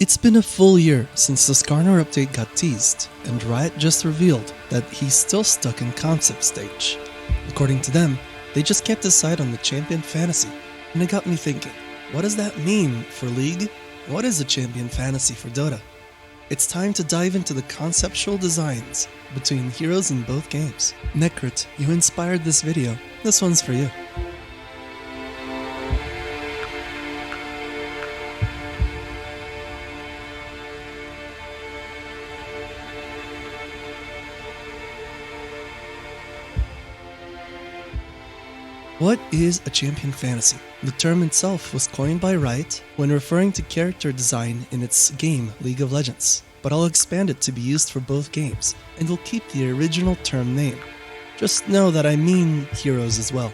It's been a full year since the Skarner update got teased, and Riot just revealed that he's still stuck in concept stage. According to them, they just can't decide on the champion fantasy, and it got me thinking, what does that mean for League? What is a champion fantasy for Dota? It's time to dive into the conceptual designs between heroes in both games. Necrit, you inspired this video. This one's for you. What is a champion fantasy? The term itself was coined by Riot when referring to character design in its game League of Legends, but I'll expand it to be used for both games, and will keep the original term name. Just know that I mean heroes as well.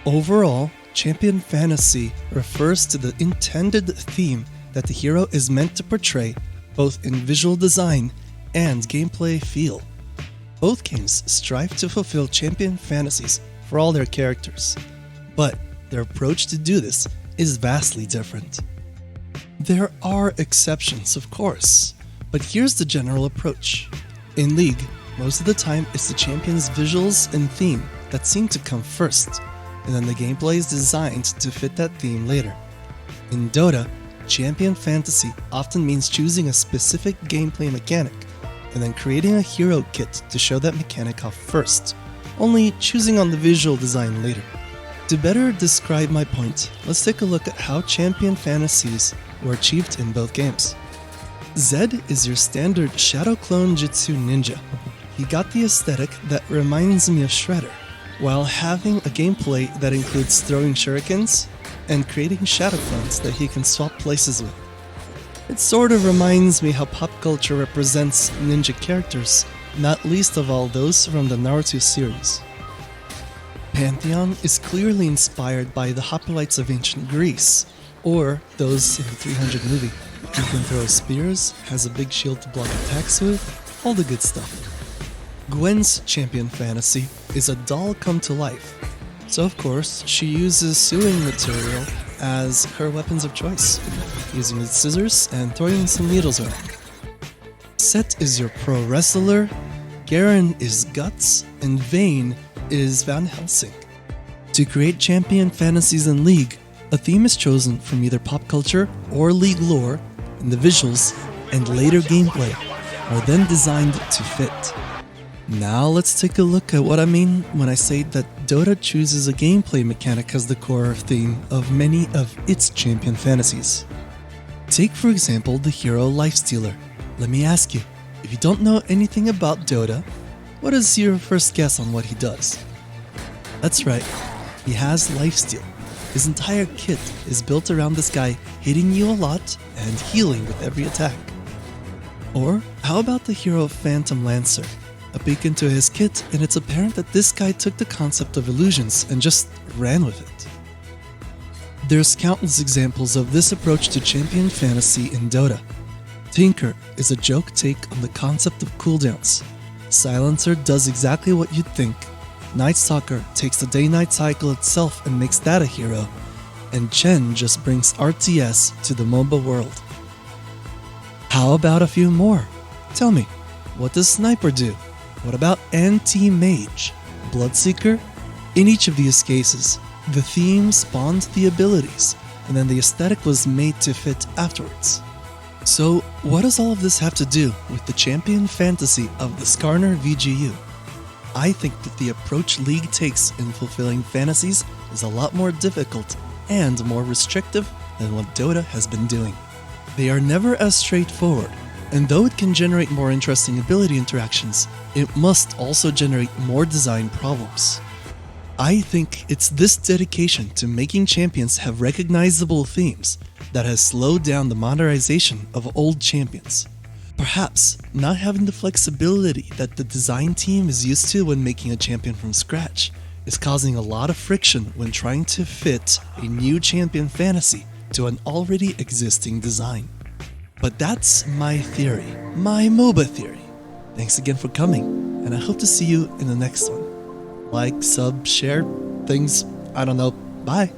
Overall, champion fantasy refers to the intended theme that the hero is meant to portray, both in visual design and gameplay feel. Both games strive to fulfill champion fantasies for all their characters, but their approach to do this is vastly different. There are exceptions, of course, but here's the general approach. In League, most of the time it's the champion's visuals and theme that seem to come first, and then the gameplay is designed to fit that theme later. In Dota, champion fantasy often means choosing a specific gameplay mechanic, and then creating a hero kit to show that mechanic off first, only choosing on the visual design later. To better describe my point, let's take a look at how champion fantasies were achieved in both games. Zed is your standard Shadow Clone Jutsu ninja. He got the aesthetic that reminds me of Shredder, while having a gameplay that includes throwing shurikens and creating shadow clones that he can swap places with. It sort of reminds me how pop culture represents ninja characters, not least of all those from the Naruto series. Pantheon is clearly inspired by the hoplites of ancient Greece, or those in the 300 movie. He can throw spears, has a big shield to block attacks with, all the good stuff. Gwen's champion fantasy is a doll come to life, so of course she uses sewing material as her weapons of choice, using the scissors and throwing some needles around. Set is your pro wrestler, Garen is Guts, and Vayne is Van Helsing. To create champion fantasies in League, a theme is chosen from either pop culture or League lore, and the visuals and later gameplay are then designed to fit. Now let's take a look at what I mean when I say that Dota chooses a gameplay mechanic as the core theme of many of its champion fantasies. Take for example the hero Lifestealer. Let me ask you, if you don't know anything about Dota, what is your first guess on what he does? That's right, he has lifesteal. His entire kit is built around this guy hitting you a lot and healing with every attack. Or how about the hero Phantom Lancer? A peek into his kit, and it's apparent that this guy took the concept of illusions and just ran with it. There's countless examples of this approach to champion fantasy in Dota. Tinker is a joke take on the concept of cooldowns. Silencer does exactly what you'd think. Night Stalker takes the day-night cycle itself and makes that a hero. And Chen just brings RTS to the MOBA world. How about a few more? Tell me, what does Sniper do? What about Anti-Mage? Bloodseeker? In each of these cases, the theme spawned the abilities, and then the aesthetic was made to fit afterwards. So, what does all of this have to do with the champion fantasy of the Skarner VGU? I think that the approach League takes in fulfilling fantasies is a lot more difficult and more restrictive than what Dota has been doing. They are never as straightforward, and though it can generate more interesting ability interactions, it must also generate more design problems. I think it's this dedication to making champions have recognizable themes that has slowed down the modernization of old champions. Perhaps not having the flexibility that the design team is used to when making a champion from scratch is causing a lot of friction when trying to fit a new champion fantasy to an already existing design. But that's my theory, my MOBA theory. Thanks again for coming, and I hope to see you in the next one. Like, sub, share, things, I don't know. Bye!